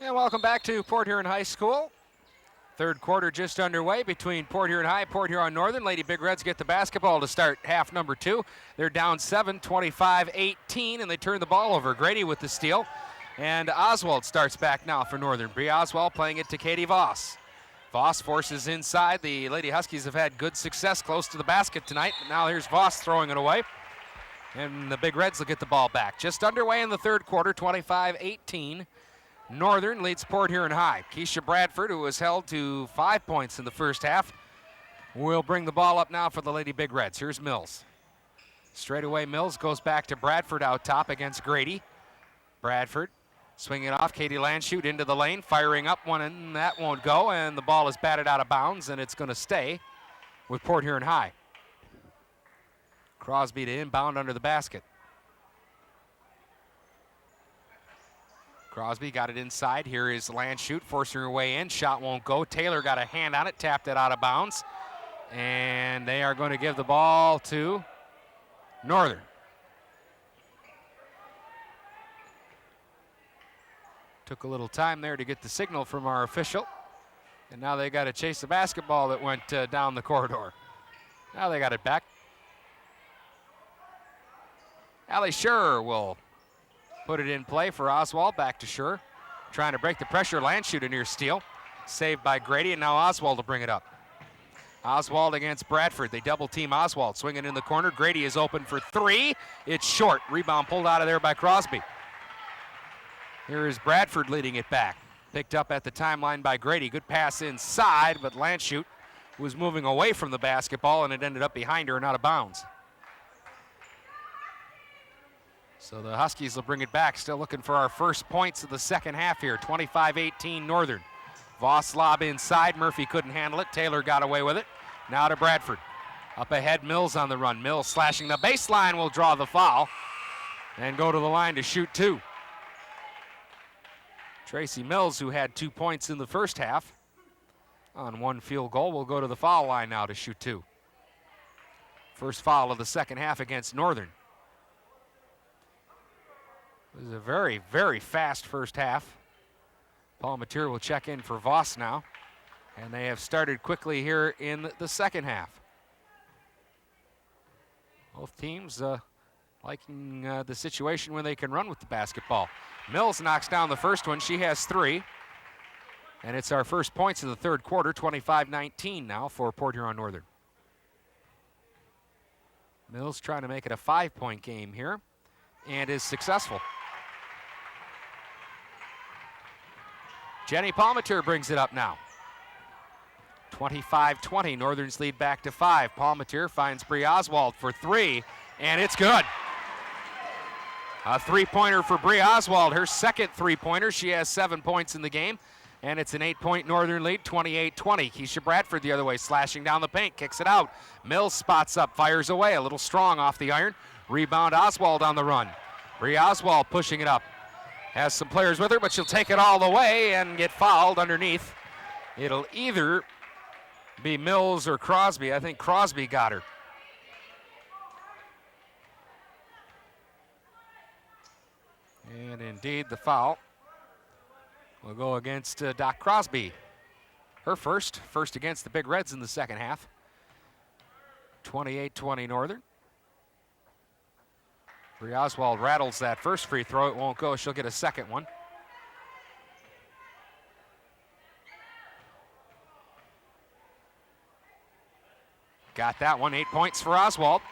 And welcome back to Port Huron High School. Third quarter just underway between Port Huron High, Port Huron Northern. Lady Big Reds get the basketball to start half number 2. They're down 7, 25-18, and they turn the ball over. Grady with the steal. And Oswald starts back now for Northern. Bree Oswald playing it to Katie Voss. Voss forces inside. The Lady Huskies have had good success close to the basket tonight. But now here's Voss throwing it away. And the Big Reds will get the ball back. Just underway in the third quarter, 25-18. Northern leads Port Huron High. Keisha Bradford, who was held to 5 points in the first half, will bring the ball up now for the Lady Big Reds. Here's Mills. Straight away, Mills goes back to Bradford out top against Grady. Bradford swinging it off. Katie Landshut into the lane, firing up one, and that won't go, and the ball is batted out of bounds, and it's going to stay with Port Huron High. Crosby to inbound under the basket. Crosby got it inside. Here is Landshut forcing her way in. Shot won't go. Taylor got a hand on it, tapped it out of bounds. And they are going to give the ball to Northern. Took a little time there to get the signal from our official. And now they got to chase the basketball that went down the corridor. Now they got it back. Allie Scher will put it in play for Oswald. Back to Scher. Trying to break the pressure. Landshut a near steal. Saved by Grady, and now Oswald will bring it up. Oswald against Bradford. They double team Oswald. Swinging in the corner. Grady is open for 3. It's short. Rebound pulled out of there by Crosby. Here is Bradford leading it back. Picked up at the timeline by Grady. Good pass inside, but Landshut was moving away from the basketball, and it ended up behind her and out of bounds. So the Huskies will bring it back. Still looking for our first points of the second half here. 25-18 Northern. Voss lob inside. Murphy couldn't handle it. Taylor got away with it. Now to Bradford. Up ahead, Mills on the run. Mills slashing the baseline will draw the foul and go to the line to shoot 2. Tracy Mills, who had 2 points in the first half on 1 field goal, will go to the foul line now to shoot 2. First foul of the second half against Northern. It was a very, very fast first half. Paul Mateer will check in for Voss now. And they have started quickly here in the second half. Both teams liking the situation when they can run with the basketball. Mills knocks down the first one. She has 3. And it's our first points of the third quarter, 25-19 now for Port Huron Northern. Mills trying to make it a 5-point game here and is successful. Jenny Palmateer brings it up now. 25-20, Northern's lead back to 5. Palmateer finds Bree Oswald for 3, and it's good. A 3-pointer for Bree Oswald, her second 3-pointer. She has 7 points in the game, and it's an 8-point Northern lead, 28-20. Keisha Bradford the other way, slashing down the paint, kicks it out. Mills spots up, fires away, a little strong off the iron. Rebound Oswald on the run. Bree Oswald pushing it up. Has some players with her, but she'll take it all the way and get fouled underneath. It'll either be Mills or Crosby. I think Crosby got her. And indeed, the foul will go against Doc Crosby. Her first against the Big Reds in the second half. 28-20 Northern. Bree Oswald rattles that first free throw. It won't go. She'll get a second one. Got that one. 8 points for Oswald.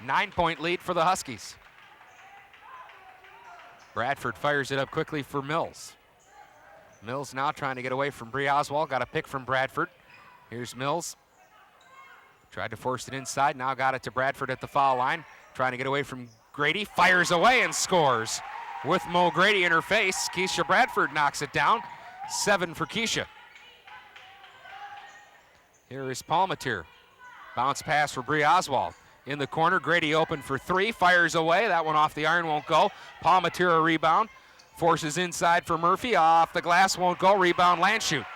9-point lead for the Huskies. Bradford fires it up quickly for Mills. Mills now trying to get away from Bree Oswald. Got a pick from Bradford. Here's Mills. Tried to force it inside. Now got it to Bradford at the foul line. Trying to get away from Grady. Fires away and scores. With Mo Grady in her face, Keisha Bradford knocks it down. 7 for Keisha. Here is Palmateer. Bounce pass for Bree Oswald. In the corner, Grady open for 3. Fires away. That one off the iron won't go. Palmateer a rebound. Forces inside for Murphy. Off the glass won't go. Rebound Landshut.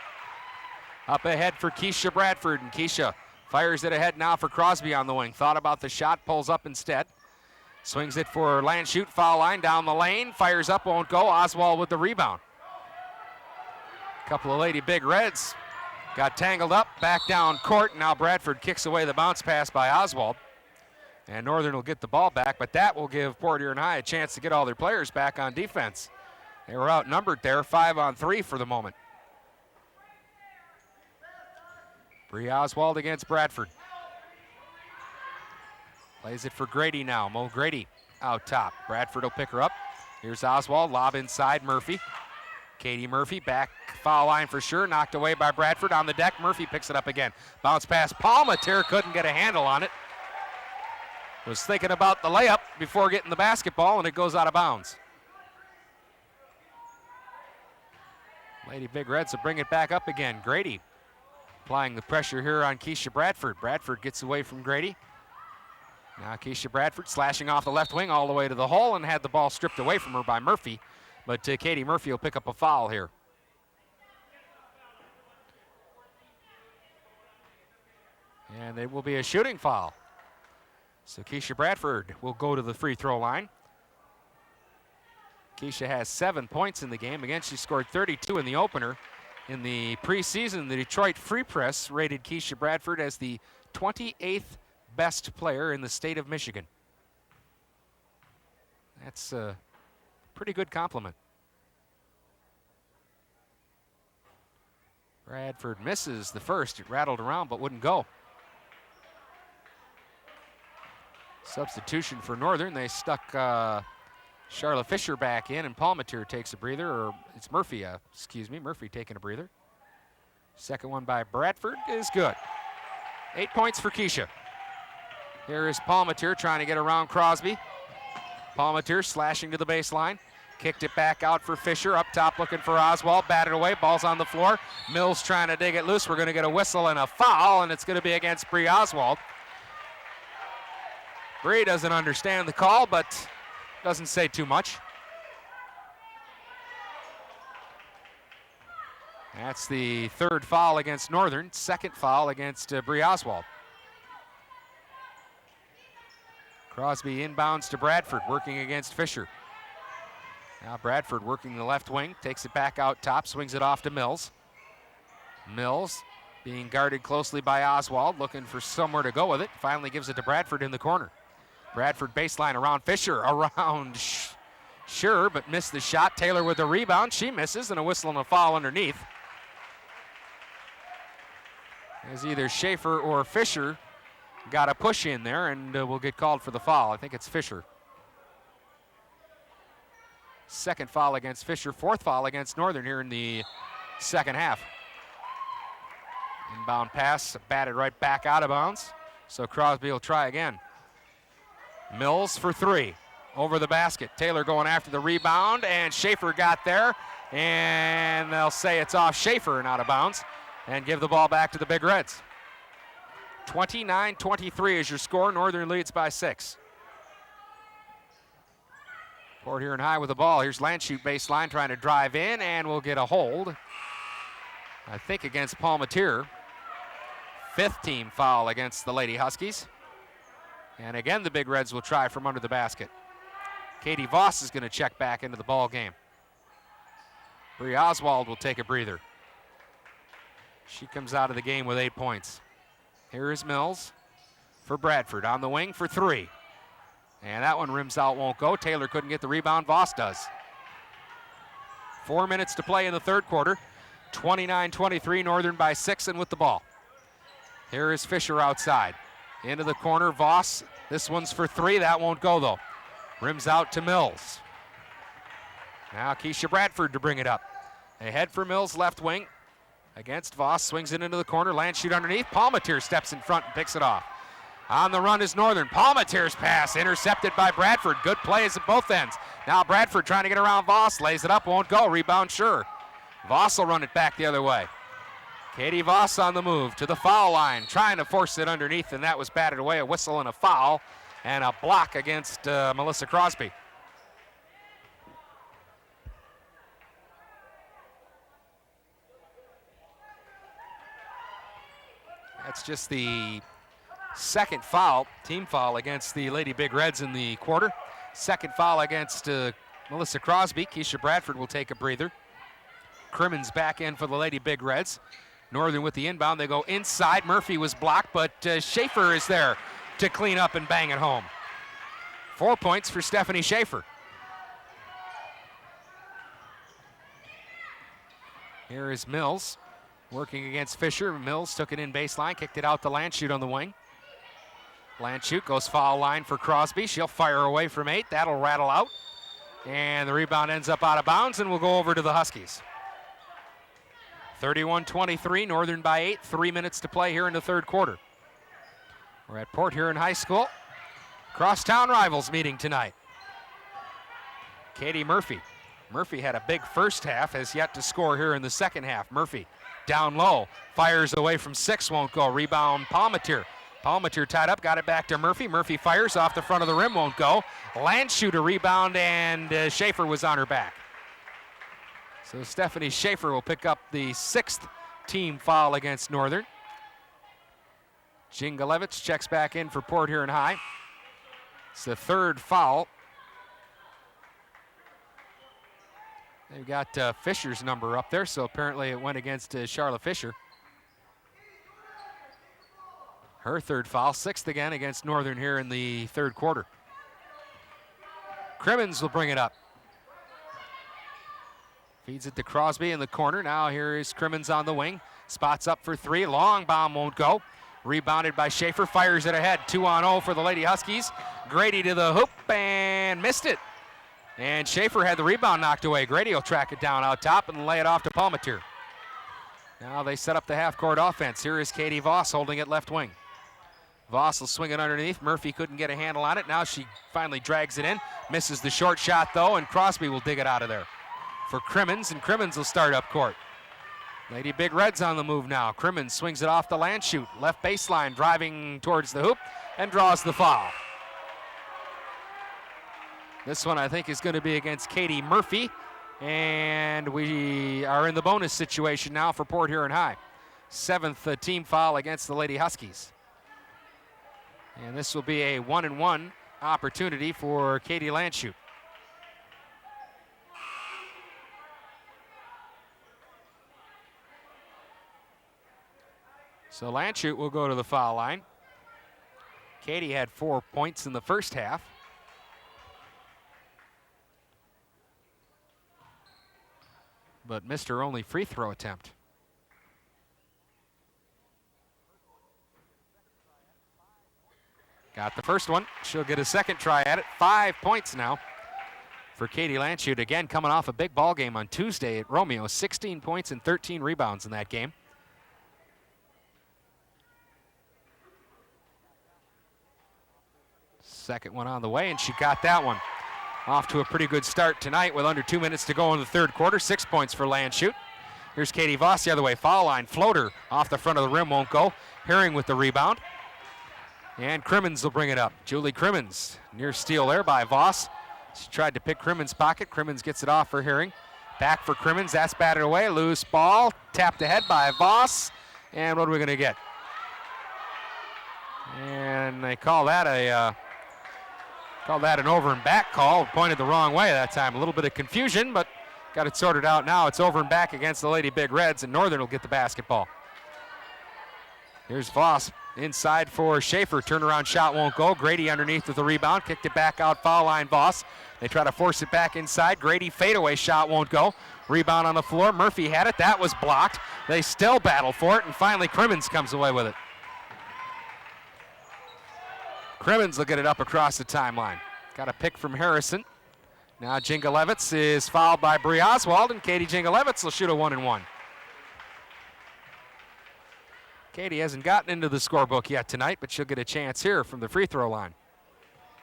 Up ahead for Keisha Bradford. And Keisha fires it ahead now for Crosby on the wing. Thought about the shot. Pulls up instead. Swings it for Landshut. Foul line down the lane. Fires up. Won't go. Oswald with the rebound. A couple of Lady Big Reds got tangled up, back down court. Now Bradford kicks away the bounce pass by Oswald. And Northern will get the ball back, but that will give Port Huron High a chance to get all their players back on defense. They were outnumbered there, 5-on-3 for the moment. Bree Oswald against Bradford. Plays it for Grady now. Mo Grady out top. Bradford will pick her up. Here's Oswald, lob inside Murphy. Katie Murphy back foul line for sure. Knocked away by Bradford on the deck. Murphy picks it up again. Bounce pass. Palmateer couldn't get a handle on it. Was thinking about the layup before getting the basketball, and it goes out of bounds. Lady Big Reds will bring it back up again. Grady applying the pressure here on Keisha Bradford. Bradford gets away from Grady. Now Keisha Bradford slashing off the left wing all the way to the hole and had the ball stripped away from her by Murphy. But Katie Murphy will pick up a foul here. And it will be a shooting foul. So Keisha Bradford will go to the free throw line. Keisha has 7 points in the game. Again, she scored 32 in the opener. In the preseason, the Detroit Free Press rated Keisha Bradford as the 28th best player in the state of Michigan. That's a pretty good compliment. Bradford misses the first. It rattled around but wouldn't go. Substitution for Northern. They stuck Charlotte Fisher back in, and Palmateer takes a breather, or it's Murphy, Murphy taking a breather. Second one by Bradford is good. 8 points for Keisha. Here is Palmateer trying to get around Crosby. Palmateer slashing to the baseline. Kicked it back out for Fisher. Up top looking for Oswald. Batted away. Ball's on the floor. Mills trying to dig it loose. We're going to get a whistle and a foul, and it's going to be against Bree Oswald. Bree doesn't understand the call, but doesn't say too much. That's the third foul against Northern. Second foul against Bree Oswald. Crosby inbounds to Bradford, working against Fisher. Now Bradford working the left wing, takes it back out top, swings it off to Mills. Mills being guarded closely by Oswald, looking for somewhere to go with it. Finally gives it to Bradford in the corner. Bradford baseline around Fisher, around sure, but missed the shot. Taylor with the rebound, she misses, and a whistle and a foul underneath. As either Schaefer or Fisher got a push in there, and will get called for the foul. I think it's Fisher. Second foul against Fisher, fourth foul against Northern here in the second half. Inbound pass, batted right back out of bounds. So Crosby will try again. Mills for three, over the basket. Taylor going after the rebound, and Schaefer got there, and they'll say it's off Schaefer and out of bounds, and give the ball back to the Big Reds. 29-23 is your score. Northern leads by 6. Port Huron High with the ball. Here's Landshut baseline trying to drive in, and will get a hold, I think, against Palmateer. Fifth team foul against the Lady Huskies. And again, the Big Reds will try from under the basket. Katie Voss is going to check back into the ball game. Bree Oswald will take a breather. She comes out of the game with 8 points. Here is Mills for Bradford on the wing for three. And that one rims out, won't go. Taylor couldn't get the rebound, Voss does. 4 minutes to play in the third quarter. 29-23, Northern by 6 and with the ball. Here is Fisher outside. Into the corner, Voss. This one's for three, that won't go though. Rims out to Mills. Now Keisha Bradford to bring it up. Ahead for Mills, left wing. Against Voss, swings it into the corner, Landshut underneath. Palmateer steps in front and picks it off. On the run is Northern. Palmateer's pass intercepted by Bradford. Good plays at both ends. Now Bradford trying to get around Voss, lays it up, won't go. Rebound sure. Voss will run it back the other way. Katie Voss on the move to the foul line, trying to force it underneath, and that was batted away. A whistle and a foul, and a block against Melissa Crosby. That's just the second foul, team foul against the Lady Big Reds in the quarter. Second foul against Melissa Crosby. Keisha Bradford will take a breather. Crimmins back in for the Lady Big Reds. Northern with the inbound. They go inside. Murphy was blocked, but Schaefer is there to clean up and bang it home. 4 points for Stephanie Schaefer. Here is Mills working against Fisher. Mills took it in baseline, kicked it out to Landshut on the wing. Landshut goes foul line for Crosby. She'll fire away from 8. That'll rattle out. And the rebound ends up out of bounds and will go over to the Huskies. 31-23, Northern by 8. 3 minutes to play here in the third quarter. We're at Port Huron High School. Crosstown rivals meeting tonight. Katie Murphy. Murphy had a big first half, has yet to score here in the second half. Murphy down low, fires away from 6, won't go. Rebound Palmatier. Palmatier tied up, got it back to Murphy. Murphy fires off the front of the rim, won't go. Landshut a rebound, and Schaefer was on her back. So Stephanie Schaefer will pick up the 6th team foul against Northern. Jingalevich checks back in for Port Huron High. It's the 3rd foul. They've got Fisher's number up there, so apparently it went against Charlotte Fisher. Her 3rd foul, 6th again against Northern here in the third quarter. Crimmins will bring it up. Feeds it to Crosby in the corner. Now here is Crimmins on the wing. Spots up for 3. Long bomb won't go. Rebounded by Schaefer. Fires it ahead. 2-on-0 for the Lady Huskies. Grady to the hoop and missed it. And Schaefer had the rebound knocked away. Grady will track it down out top and lay it off to Palmatier. Now they set up the half-court offense. Here is Katie Voss holding it left wing. Voss will swing it underneath. Murphy couldn't get a handle on it. Now she finally drags it in. Misses the short shot, though, and Crosby will dig it out of there for Crimmins, and Crimmins will start up court. Lady Big Reds on the move now. Crimmins swings it off the Landshut. Left baseline, driving towards the hoop, and draws the foul. This one, I think, is going to be against Katie Murphy, and we are in the bonus situation now for Port Huron High. 7th team foul against the Lady Huskies. And this will be a 1-and-1 opportunity for Katie Landshut. So Landshut will go to the foul line. Katie had 4 points in the first half. But missed her only free throw attempt. Got the first one. She'll get a second try at it. 5 points now for Katie Landshut. Again, coming off a big ball game on Tuesday at Romeo. 16 points and 13 rebounds in that game. Second one on the way, and she got that one. Off to a pretty good start tonight with under 2 minutes to go in the third quarter. 6 points for Landshut. Here's Katie Voss the other way. Foul line, floater off the front of the rim, won't go. Herring with the rebound. And Crimmins will bring it up. Julie Crimmins, near steal there by Voss. She tried to pick Crimmins' pocket. Crimmins gets it off for Herring. Back for Crimmins, that's batted away. Loose ball, tapped ahead by Voss. And what are we gonna get? And they call that an over and back call. Pointed the wrong way that time. A little bit of confusion, but got it sorted out now. It's over and back against the Lady Big Reds, and Northern will get the basketball. Here's Voss inside for Schaefer. Turnaround shot won't go. Grady underneath with the rebound. Kicked it back out, foul line Voss. They try to force it back inside. Grady fadeaway shot won't go. Rebound on the floor. Murphy had it. That was blocked. They still battle for it, and finally Crimmins comes away with it. Crimmins will get it up across the timeline. Got a pick from Harrison. Now Jingalevich is fouled by Bree Oswald, and Katie Jingalevich will shoot a 1-and-1. Katie hasn't gotten into the scorebook yet tonight, but she'll get a chance here from the free throw line.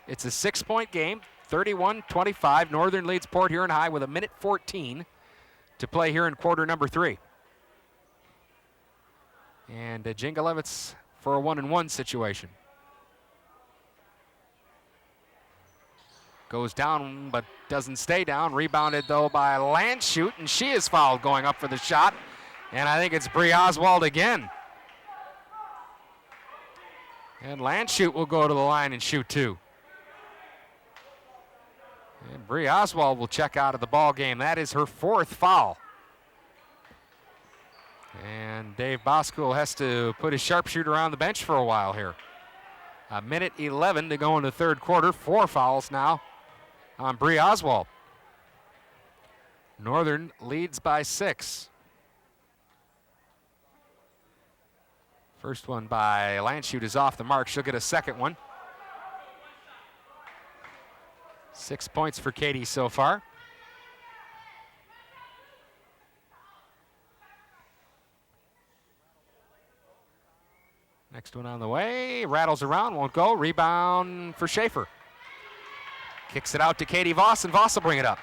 It's a 6-point game, 31-25. Northern leads Port Huron High with 1:14 to play here in quarter number 3. And Jingalevich for a 1-and-1 situation. Goes down, but doesn't stay down. Rebounded, though, by Landshut, and she is fouled going up for the shot. And I think it's Bree Oswald again. And Landshut will go to the line and shoot 2. And Bree Oswald will check out of the ball game. That is her 4th foul. And Dave Bosco has to put his sharpshooter on the bench for a while here. 1:11 to go in the third quarter. 4 fouls now on Bree Oswald. Northern leads by 6. First one by Landshut is off the mark. She'll get a second one. 6 points for Katie so far. Next one on the way, rattles around, won't go. Rebound for Schaefer. Kicks it out to Katie Voss, and Voss will bring it up.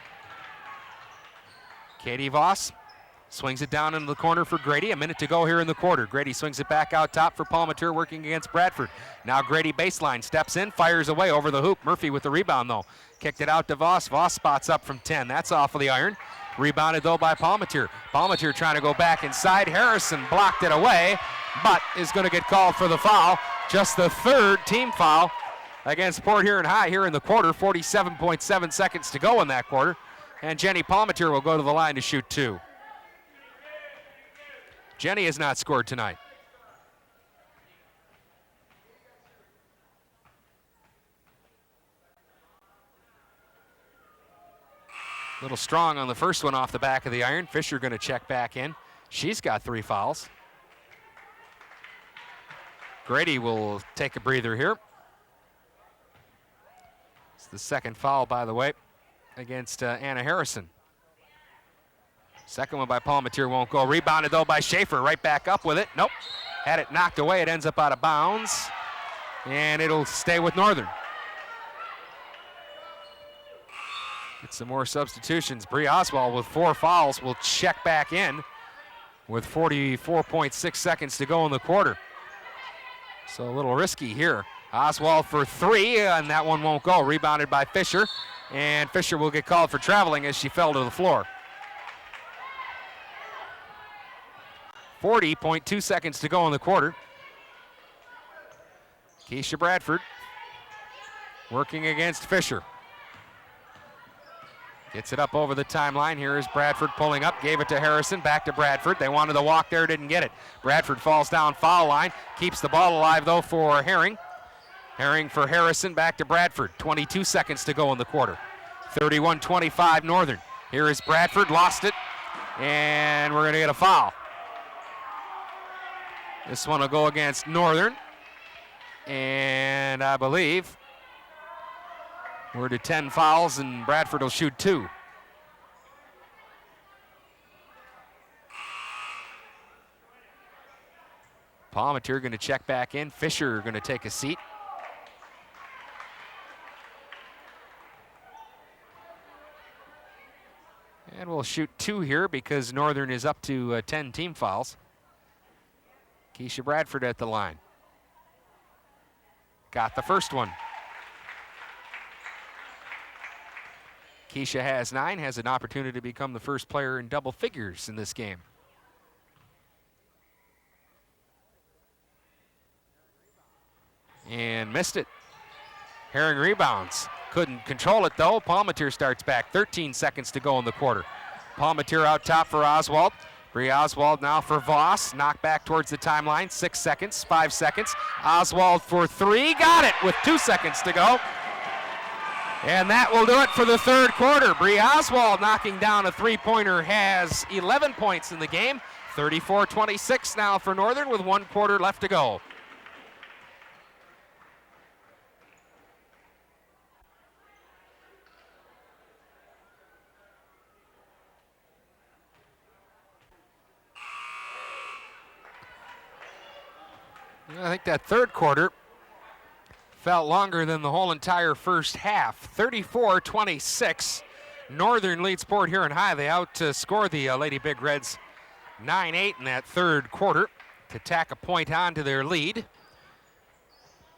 Katie Voss swings it down into the corner for Grady. A minute to go here in the quarter. Grady swings it back out top for Palmateer working against Bradford. Now Grady baseline, steps in, fires away over the hoop. Murphy with the rebound though. Kicked it out to Voss. Voss spots up from 10. That's off of the iron. Rebounded though by Palmateer. Palmateer trying to go back inside. Harrison blocked it away, but is going to get called for the foul. Just the third team foul against Port Huron High here in the quarter. 47.7 seconds to go in that quarter. And Jenny Palmateer will go to the line to shoot 2. Jenny has not scored tonight. A little strong on the first one off the back of the iron. Fisher going to check back in. She's got 3 fouls. Grady will take a breather here. It's the second foul, by the way, against Anna Harrison. Second one by Palmateer won't go. Rebounded though by Schaefer. Right back up with it. Nope. Had it knocked away. It ends up out of bounds. And it'll stay with Northern. Get some more substitutions. Bree Oswald with 4 fouls will check back in with 44.6 seconds to go in the quarter. So a little risky here. Oswald for 3, and that one won't go. Rebounded by Fisher, and Fisher will get called for traveling as she fell to the floor. 40.2 seconds to go in the quarter. Keisha Bradford working against Fisher. Gets it up over the timeline. Here is Bradford pulling up. Gave it to Harrison. Back to Bradford. They wanted the walk there. Didn't get it. Bradford falls down foul line. Keeps the ball alive, though, for Herring. Herring for Harrison. Back to Bradford. 22 seconds to go in the quarter. 31-25 Northern. Here is Bradford. Lost it. And we're going to get a foul. This one will go against Northern. And I believe we're to 10 fouls, and Bradford will shoot 2. Palmateer going to check back in. Fisher going to take a seat. And we'll shoot 2 here because Northern is up to 10 team fouls. Keisha Bradford at the line. Got the first one. Keisha has 9, has an opportunity to become the first player in double figures in this game. And missed it. Herring rebounds. Couldn't control it though. Palmateer starts back. 13 seconds to go in the quarter. Palmateer out top for Oswald. Bree Oswald now for Voss. Knocked back towards the timeline. 6 seconds, 5 seconds. Oswald for 3. Got it with 2 seconds to go. And that will do it for the third quarter. Bree Oswald knocking down a 3-pointer, has 11 points in the game. 34-26 now for Northern with 1 quarter left to go. I think that third quarter felt longer than the whole entire first half. 34-26. Northern leads Port Huron High. They outscore the Lady Big Reds 9-8 in that third quarter to tack a point on to their lead,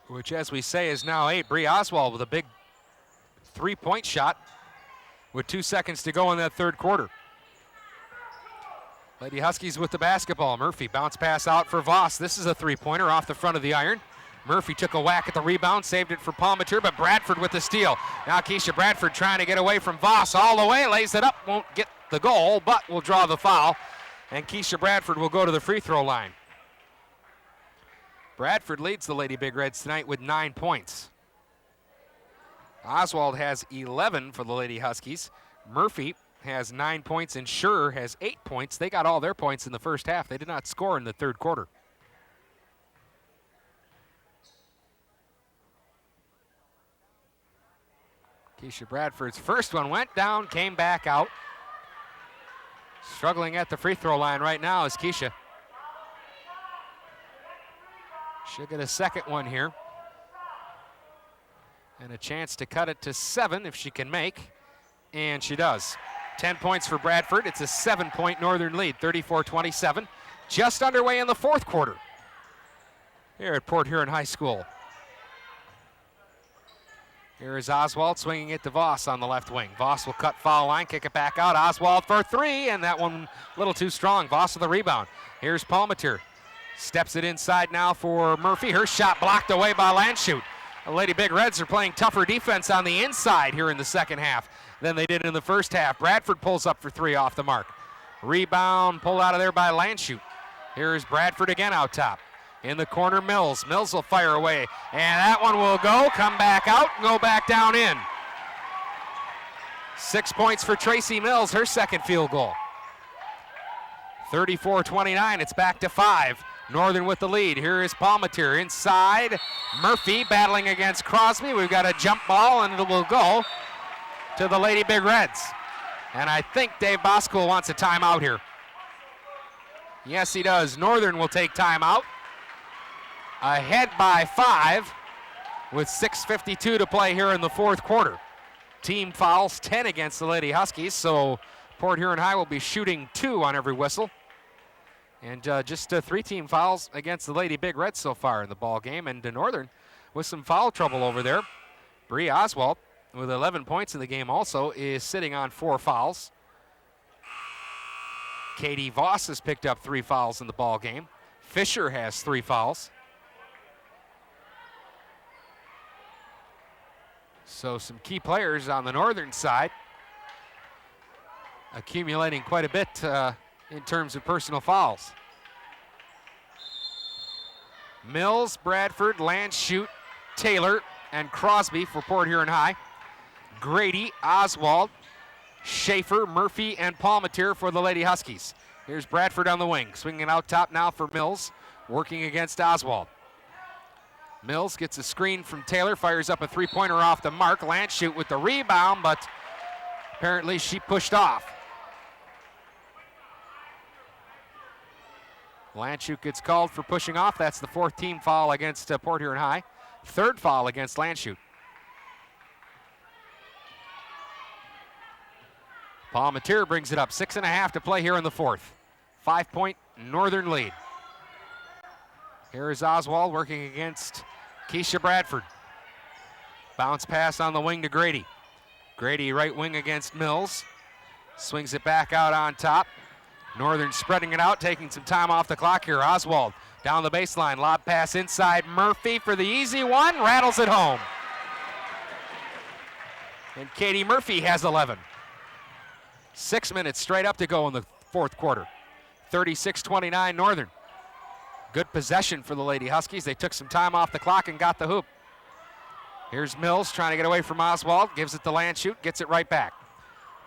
which, as we say, is now 8. Bree Oswald with a big 3-point shot with 2 seconds to go in that third quarter. Lady Huskies with the basketball. Murphy bounce pass out for Voss. This is a 3-pointer off the front of the iron. Murphy took a whack at the rebound, saved it for Palmateer, but Bradford with the steal. Now Keisha Bradford trying to get away from Voss all the way, lays it up, won't get the goal, but will draw the foul. and Keisha Bradford will go to the free throw line. Bradford leads the Lady Big Reds tonight with 9 points. Oswald has 11 for the Lady Huskies. Murphy has 9 points, and Schur has 8 points. They got all their points in the first half. They did not score in the third quarter. Keisha Bradford's first one went down, came back out. Struggling at the free throw line right now is Keisha. She'll get a second one here. And a chance to cut it to 7 if she can make. And she does. 10 points for Bradford. It's a 7-point Northern lead, 34-27. Just underway in the fourth quarter here at Port Huron High School. Here is Oswald swinging it to Voss on the left wing. Voss will cut foul line, kick it back out. Oswald for 3, and that one a little too strong. Voss with the rebound. Here's Palmateer. Steps it inside now for Murphy. Her shot blocked away by Landshut. The Lady Big Reds are playing tougher defense on the inside here in the second half than they did in the first half. Bradford pulls up for 3 off the mark. Rebound pulled out of there by Landshut. Here's Bradford again out top. In the corner, Mills. Mills will fire away. And that one will go, come back out, go back down in. 6 points for Tracy Mills, her second field goal. 34-29, it's back to 5. Northern with the lead. Here is Palmateer inside. Murphy battling against Crosby. We've got a jump ball, and it will go to the Lady Big Reds. And I think Dave Bosco wants a timeout here. Yes, he does. Northern will take timeout. Ahead by 5 with 6:52 to play here in the fourth quarter. Team fouls, 10 against the Lady Huskies, so Port Huron High will be shooting 2 on every whistle. And just 3 team fouls against the Lady Big Reds so far in the ball game. And Northern with some foul trouble over there. Bree Oswald with 11 points in the game also is sitting on 4 fouls. Katie Voss has picked up 3 fouls in the ball game. Fisher has 3 fouls. So some key players on the Northern side accumulating quite a bit in terms of personal fouls. Mills, Bradford, Landshut, Taylor, and Crosby for Port Huron High. Grady, Oswald, Schaefer, Murphy, and Palmateer for the Lady Huskies. Here's Bradford on the wing, swinging out top now for Mills, working against Oswald. Mills gets a screen from Taylor, fires up a 3-pointer off the mark. Landshut with the rebound, but apparently she pushed off. Landshut gets called for pushing off. That's the 4th team foul against Port Huron High. 3rd foul against Landshut. Palmateer brings it up. 6.5 to play here in the fourth. 5-point Northern lead. Here is Oswald working against Keisha Bradford. Bounce pass on the wing to Grady. Grady right wing against Mills. Swings it back out on top. Northern spreading it out, taking some time off the clock here. Oswald down the baseline. Lob pass inside. Murphy for the easy one. Rattles it home. And Katie Murphy has 11. 6 minutes straight up to go in the fourth quarter. 36-29 Northern. Good possession for the Lady Huskies. They took some time off the clock and got the hoop. Here's Mills trying to get away from Oswald. Gives it to Landshut, gets it right back.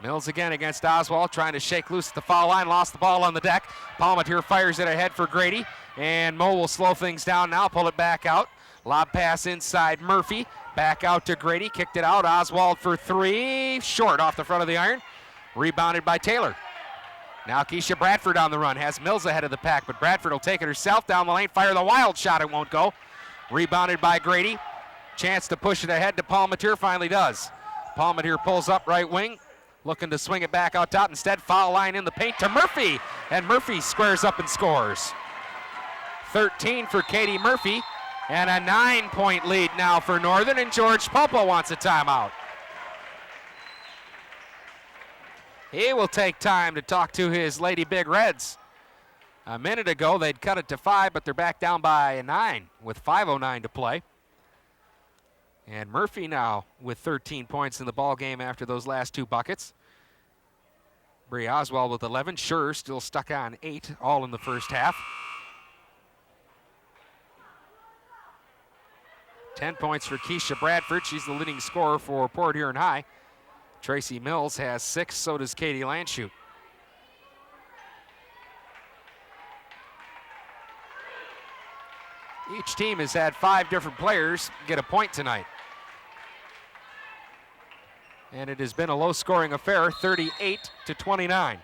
Mills again against Oswald, trying to shake loose at the foul line. Lost the ball on the deck. Palmateer fires it ahead for Grady. And Mo will slow things down now, pull it back out. Lob pass inside Murphy. Back out to Grady, kicked it out. Oswald for 3, short off the front of the iron. Rebounded by Taylor. Now Keisha Bradford on the run, has Mills ahead of the pack, but Bradford will take it herself down the lane, fire the wild shot, it won't go. Rebounded by Grady. Chance to push it ahead to Palmateer, finally does. Palmateer pulls up right wing, looking to swing it back out top. Instead, foul line in the paint to Murphy, and Murphy squares up and scores. 13 for Katie Murphy, and a 9-point lead now for Northern, and George Popo wants a timeout. He will take time to talk to his Lady Big Reds. A minute ago, they'd cut it to 5, but they're back down by 9 with 5:09 to play. And Murphy now with 13 points in the ball game after those last 2 buckets. Bree Oswald with 11. Schur still stuck on 8, all in the first half. 10 points for Keisha Bradford. She's the leading scorer for Port Huron High. Tracy Mills has 6, so does Katie Landshut. Each team has had 5 different players get a point tonight. And it has been a low-scoring affair, 38-29.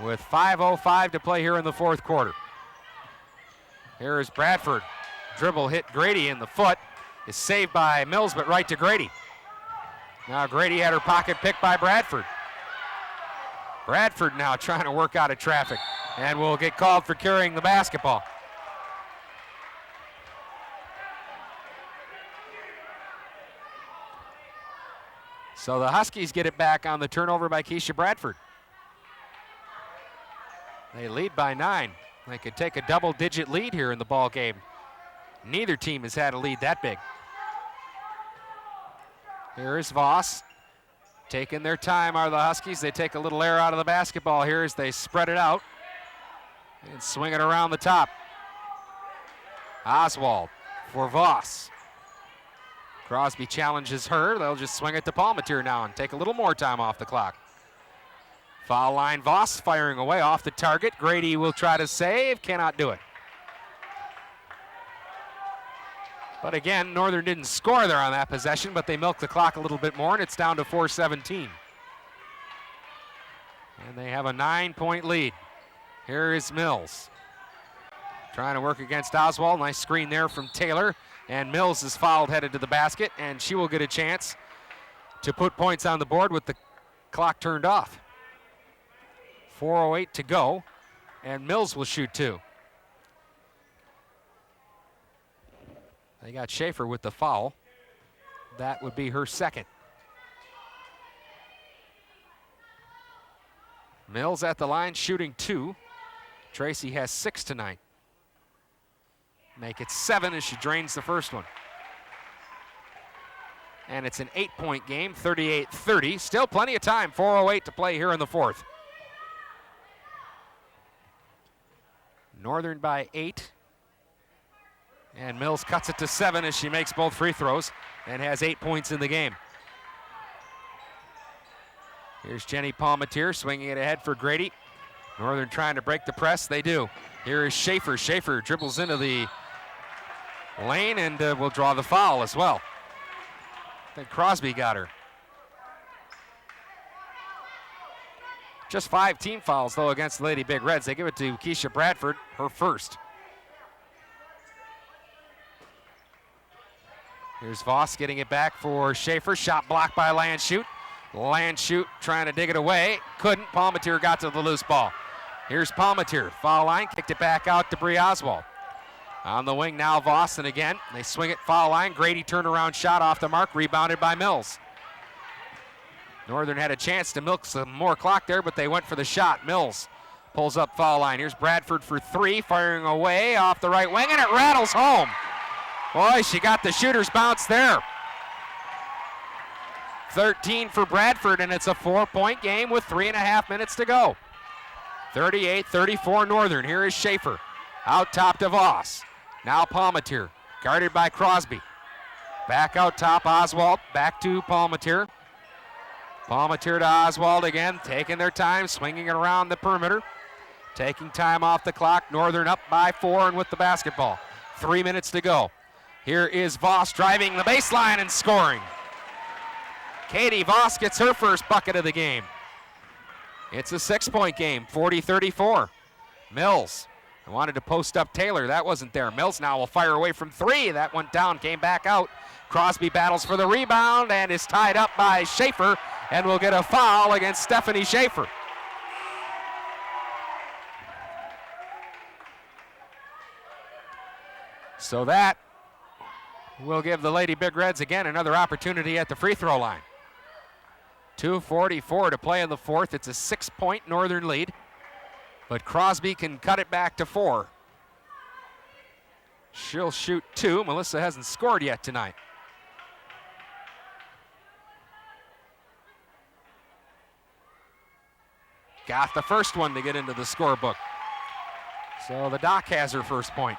With 5:05 to play here in the fourth quarter. Here is Bradford. Dribble hit Grady in the foot. Is saved by Mills, but right to Grady. Now Grady had her pocket picked by Bradford. Bradford now trying to work out of traffic and will get called for carrying the basketball. So the Huskies get it back on the turnover by Keisha Bradford. They lead by 9. They could take a double-digit lead here in the ball game. Neither team has had a lead that big. Here is Voss. Taking their time are the Huskies. They take a little air out of the basketball here as they spread it out and swing it around the top. Oswald for Voss. Crosby challenges her. They'll just swing it to Palmatier now and take a little more time off the clock. Foul line, Voss firing away off the target. Grady will try to save, cannot do it. But again, Northern didn't score there on that possession, but they milked the clock a little bit more, and it's down to 4:17. And they have a 9-point lead. Here is Mills. Trying to work against Oswald. Nice screen there from Taylor. And Mills is fouled headed to the basket, and she will get a chance to put points on the board with the clock turned off. 4:08 to go, and Mills will shoot 2. They got Schaefer with the foul. That would be her second. Mills at the line shooting 2. Tracy has 6 tonight. Make it 7 as she drains the first one. And it's an 8-point game, 38-30. Still plenty of time, 4:08 to play here in the fourth. Northern by 8. And Mills cuts it to 7 as she makes both free throws and has 8 points in the game. Here's Jenny Palmatier swinging it ahead for Grady. Northern trying to break the press. They do. Here is Schaefer. Schaefer dribbles into the lane and will draw the foul as well. I think Crosby got her. Just 5 team fouls, though, against the Lady Big Reds. They give it to Keisha Bradford, her first. Here's Voss getting it back for Schaefer. Shot blocked by Landshut. Landshut trying to dig it away. Couldn't. Palmatier got to the loose ball. Here's Palmatier. Foul line. Kicked it back out to Bree Oswald. On the wing now, Voss, and again, they swing it foul line. Grady turnaround shot off the mark, rebounded by Mills. Northern had a chance to milk some more clock there, but they went for the shot. Mills pulls up foul line. Here's Bradford for 3, firing away off the right wing, and it rattles home. Boy, she got the shooter's bounce there. 13 for Bradford, and it's a 4-point game with 3.5 minutes to go. 38-34 Northern. Here is Schaefer. Out top to Voss. Now Palmatier, guarded by Crosby. Back out top, Oswald. Back to Palmatier. Palmatier to Oswald again, taking their time, swinging it around the perimeter. Taking time off the clock. Northern up by 4 and with the basketball. 3 minutes to go. Here is Voss driving the baseline and scoring. Katie Voss gets her first bucket of the game. It's a 6-point game, 40-34. Mills wanted to post up Taylor. That wasn't there. Mills now will fire away from 3. That went down, came back out. Crosby battles for the rebound and is tied up by Schaefer and will get a foul against Stephanie Schaefer. So that will give the Lady Big Reds again another opportunity at the free throw line. 2:44 to play in the fourth. It's a 6-point Northern lead, but Crosby can cut it back to 4. She'll shoot 2. Melissa hasn't scored yet tonight. got the first one to get into the scorebook. So the Doc has her first point.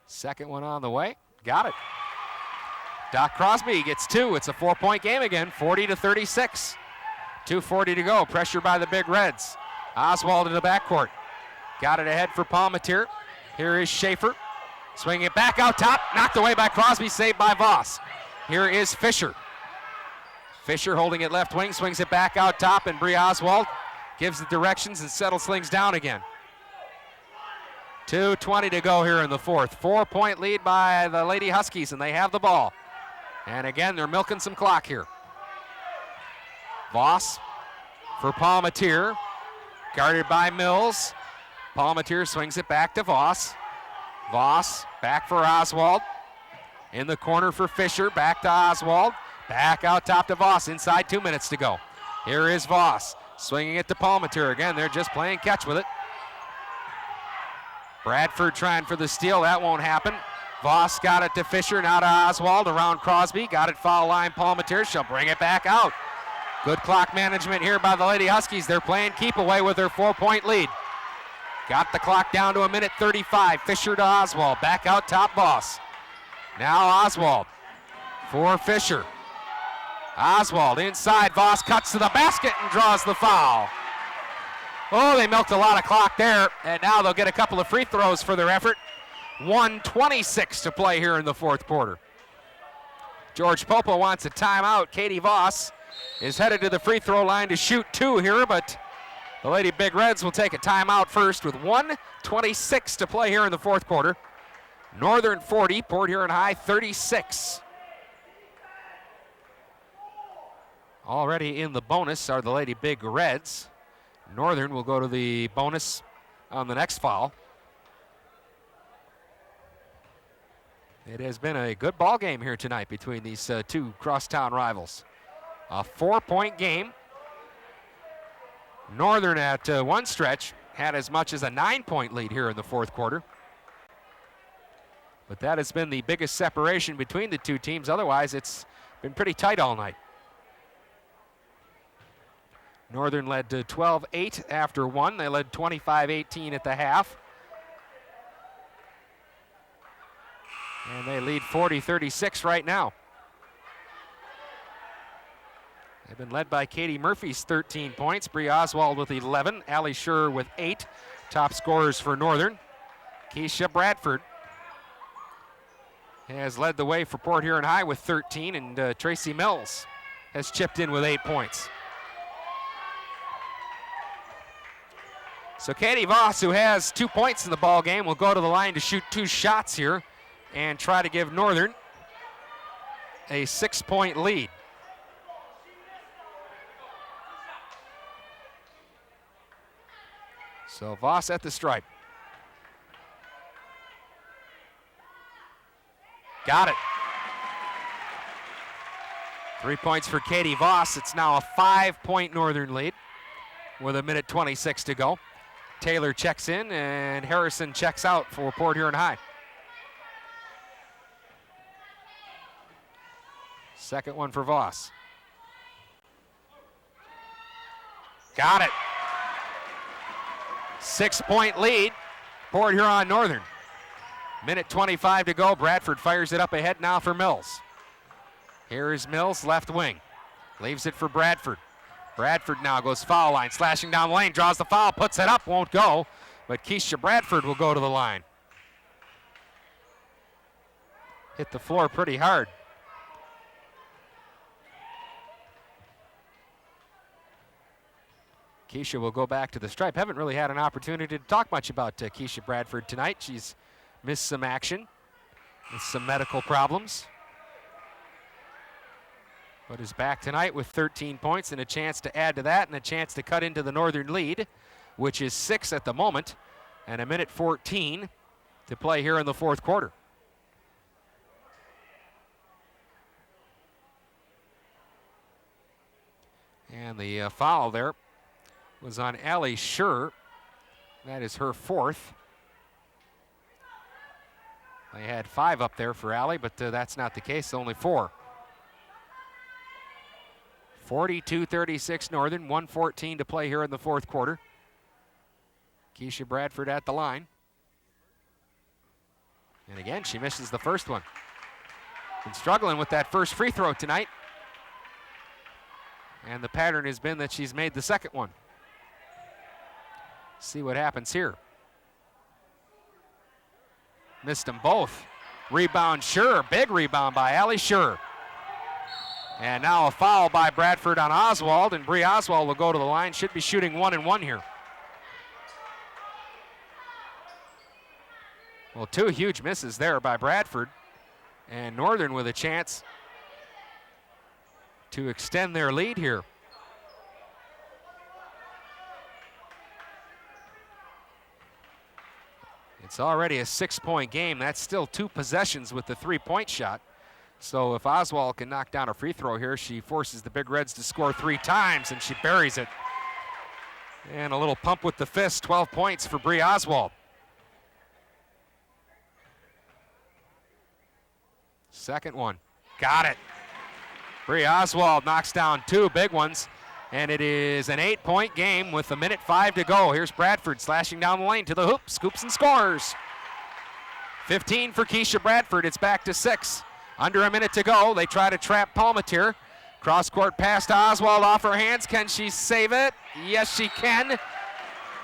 Second one on the way. Got it. Doc Crosby gets 2. It's a 4-point game again, 40-36. 2:40 to go. Pressure by the Big Reds. Oswald in the backcourt. Got it ahead for Palmateer. Here is Schaefer. Swinging it back out top. Knocked away by Crosby. Saved by Voss. Here is Fisher. Fisher holding it left wing. Swings it back out top. And Bree Oswald gives the directions and settles things down again. 2:20 to go here in the fourth. 4-point lead by the Lady Huskies, and they have the ball. And again, they're milking some clock here. Voss for Palmateer, guarded by Mills. Palmateer swings it back to Voss. Voss back for Oswald. In the corner for Fisher, back to Oswald. Back out top to Voss, inside 2 minutes to go. Here is Voss, swinging it to Palmateer. Again, they're just playing catch with it. Bradford trying for the steal, that won't happen. Voss got it to Fisher, now to Oswald, around Crosby. Got it foul line, Palmateer, she'll bring it back out. Good clock management here by the Lady Huskies. They're playing keep away with their 4-point lead. Got the clock down to 1:35. Fisher to Oswald, back out top Voss. Now Oswald for Fisher. Oswald inside, Voss cuts to the basket and draws the foul. Oh, they milked a lot of clock there, and now they'll get a couple of free throws for their effort. 1:26 to play here in the fourth quarter. George Popo wants a timeout. Katie Voss is headed to the free throw line to shoot 2 here, but the Lady Big Reds will take a timeout first with 1:26 to play here in the fourth quarter. Northern 40, Port Huron High 36. Already in the bonus are the Lady Big Reds. Northern will go to the bonus on the next foul. It has been a good ball game here tonight between these two crosstown rivals. A 4-point game. Northern at one stretch had as much as a 9-point lead here in the fourth quarter. But that has been the biggest separation between the two teams. Otherwise, it's been pretty tight all night. Northern led to 12-8 after 1. They led 25-18 at the half. And they lead 40-36 right now. They've been led by Katie Murphy's 13 points, Bree Oswald with 11, Allie Schur with 8. Top scorers for Northern. Keisha Bradford has led the way for Port Huron High with 13, and Tracy Mills has chipped in with 8 points. So Katie Voss, who has 2 points in the ball game, will go to the line to shoot 2 shots here and try to give Northern a 6-point lead. So Voss at the stripe. Got it. 3 points for Katie Voss. It's now a 5-point Northern lead with 1:26 to go. Taylor checks in and Harrison checks out for Port Huron High. Second one for Voss. Got it. 6-point lead, Port Huron Northern. 1:25 to go. Bradford fires it up ahead now for Mills. Here is Mills, left wing. Leaves it for Bradford. Bradford now goes foul line, slashing down the lane, draws the foul, puts it up, won't go. But Keisha Bradford will go to the line. Hit the floor pretty hard. Keisha will go back to the stripe. Haven't really had an opportunity to talk much about Keisha Bradford tonight. She's missed some action with some medical problems, but is back tonight with 13 points and a chance to add to that and a chance to cut into the Northern lead, which is 6 at the moment, and 1:14 to play here in the fourth quarter. And the foul there was on Allie Schur. That is her 4th. They had 5 up there for Allie, but that's not the case, only 4. 42-36 Northern, 1:14 to play here in the fourth quarter. Keisha Bradford at the line. And again, she misses the first one. Been struggling with that first free throw tonight. And the pattern has been that she's made the second one. See what happens here. Missed them both. Rebound Sure, big rebound by Allie Sure. And now a foul by Bradford on Oswald, and Bree Oswald will go to the line. Should be shooting 1-1 here. Well, 2 huge misses there by Bradford, and Northern with a chance to extend their lead here. It's already a 6-point game. That's still 2 possessions with the 3-point shot. So if Oswald can knock down a free throw here, she forces the Big Reds to score 3 times, and she buries it. And a little pump with the fist, 12 points for Bree Oswald. Second one, got it. Bree Oswald knocks down 2 big ones, and it is an 8-point game with 1:05 to go. Here's Bradford slashing down the lane to the hoop, scoops and scores. 15 for Keisha Bradford, it's back to 6. Under a minute to go, they try to trap Palmatier. Cross-court pass to Oswald off her hands. Can she save it? Yes, she can.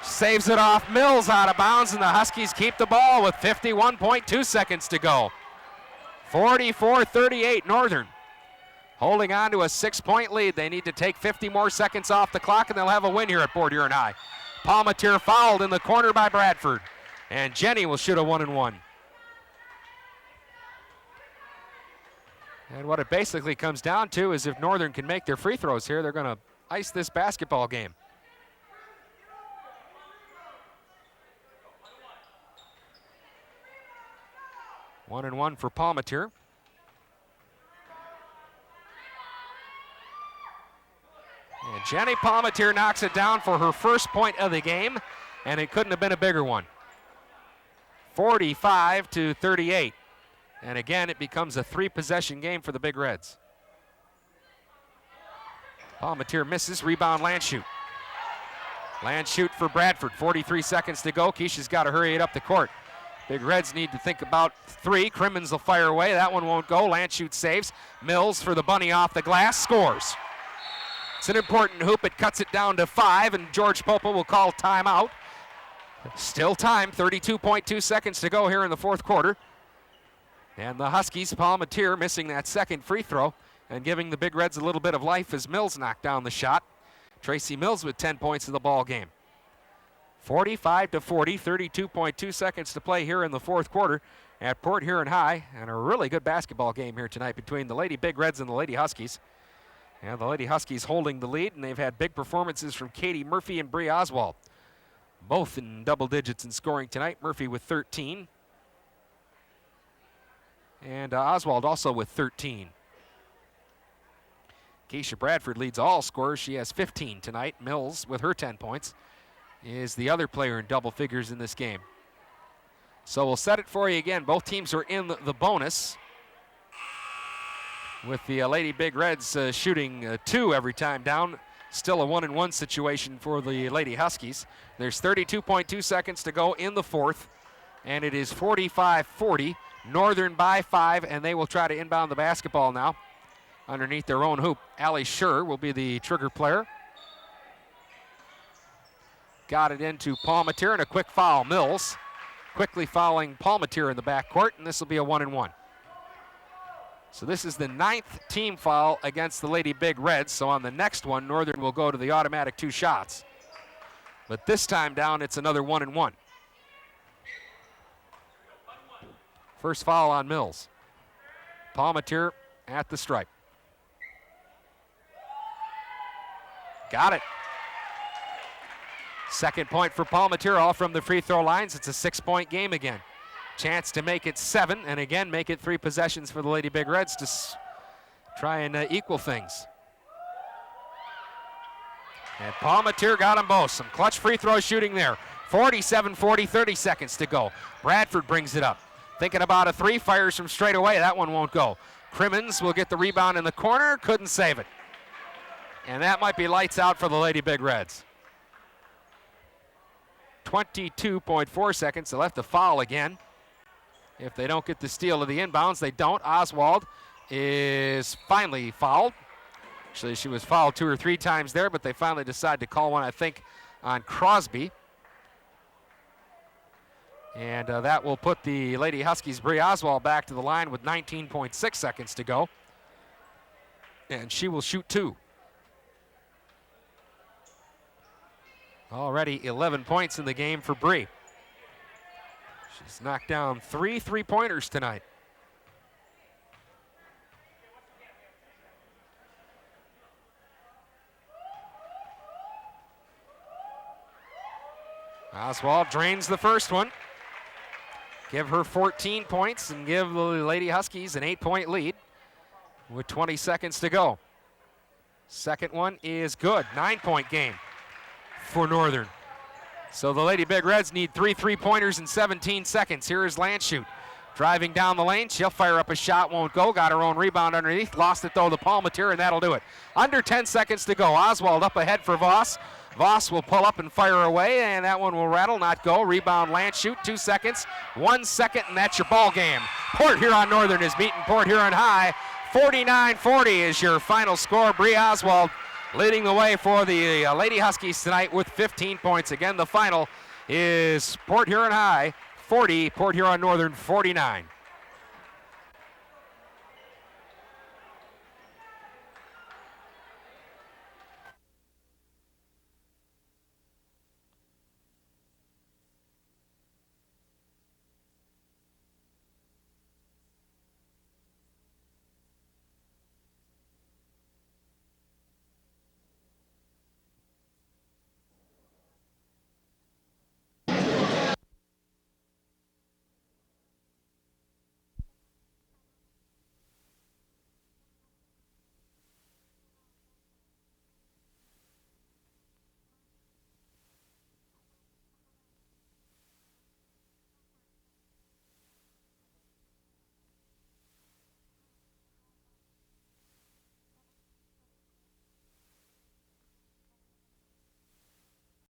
Saves it off Mills out of bounds, and the Huskies keep the ball with 51.2 seconds to go. 44-38 Northern. Holding on to a 6-point lead. They need to take 50 more seconds off the clock, and they'll have a win here at Port Huron High. Palmatier fouled in the corner by Bradford, and Jenny will shoot a 1-1. And what it basically comes down to is if Northern can make their free throws here, they're going to ice this basketball game. One and one for Palmatier. And Jenny Palmatier knocks it down for her first point of the game, and it couldn't have been a bigger one. 45-38. And again, it becomes a 3-possession game for the Big Reds. Palmatier misses, rebound Landshut. Landshut for Bradford, 43 seconds to go. Keisha's got to hurry it up the court. Big Reds need to think about 3. Crimmins will fire away, that one won't go. Landshut saves. Mills for the bunny off the glass, scores. It's an important hoop, it cuts it down to 5, and George Popa will call timeout. Still time, 32.2 seconds to go here in the fourth quarter. And the Huskies, Palmatier missing that second free throw and giving the Big Reds a little bit of life as Mills knocked down the shot. Tracy Mills with 10 points in the ball game. 45-40, 32.2 seconds to play here in the fourth quarter at Port Huron High. And a really good basketball game here tonight between the Lady Big Reds and the Lady Huskies. And the Lady Huskies holding the lead, and they've had big performances from Katie Murphy and Bree Oswald. Both in double digits in scoring tonight. Murphy with 13. And Oswald also with 13. Keisha Bradford leads all scorers. She has 15 tonight. Mills, with her 10 points, is the other player in double figures in this game. So we'll set it for you again. Both teams are in the bonus, with the Lady Big Reds shooting 2 every time down. Still a 1-1 situation for the Lady Huskies. There's 32.2 seconds to go in the fourth, and it is 45-40. Northern by 5, and they will try to inbound the basketball now underneath their own hoop. Allie Sure will be the trigger player. Got it into Palmatier, and a quick foul. Mills quickly fouling Palmatier in the backcourt, and this will be a 1-1. So this is the 9th team foul against the Lady Big Reds. So on the next one, Northern will go to the automatic 2 shots. But this time down, it's another 1-1. First foul on Mills. Palmatier at the stripe. Got it. Second point for Palmatier, all from the free throw lines. It's a 6-point game again. Chance to make it 7, and again make it 3 possessions for the Lady Big Reds to try and equal things. And Palmatier got them both. Some clutch free throw shooting there. 47-40, 30 seconds to go. Bradford brings it up. Thinking about a three, fires from straight away. That one won't go. Crimmins will get the rebound in the corner, couldn't save it. And that might be lights out for the Lady Big Reds. 22.4 seconds. They'll have to foul again. If they don't get the steal of the inbounds, they don't. Oswald is finally fouled. Actually, she was fouled 2 or 3 times there, but they finally decided to call one, I think, on Crosby. And that will put the Lady Huskies' Bree Oswald back to the line with 19.6 seconds to go. And she will shoot 2. Already 11 points in the game for Bree. She's knocked down 3 3-pointers tonight. Oswald drains the first one. Give her 14 points and give the Lady Huskies an 8-point lead with 20 seconds to go. Second one is good. 9-point game for Northern. So the Lady Big Reds need 3 3-pointers in 17 seconds. Here is Landshut driving down the lane. She'll fire up a shot, won't go. Got her own rebound underneath. Lost it though to Palmatier, and that'll do it. Under 10 seconds to go. Oswald up ahead for Voss. Voss will pull up and fire away, and that one will rattle, not go. Rebound Landshut, 2 seconds, 1 second, and that's your ball game. Port Huron Northern is beating Port Huron High. 49-40 is your final score. Bree Oswald leading the way for the Lady Huskies tonight with 15 points. Again, the final is Port Huron High 40, Port Huron Northern 49.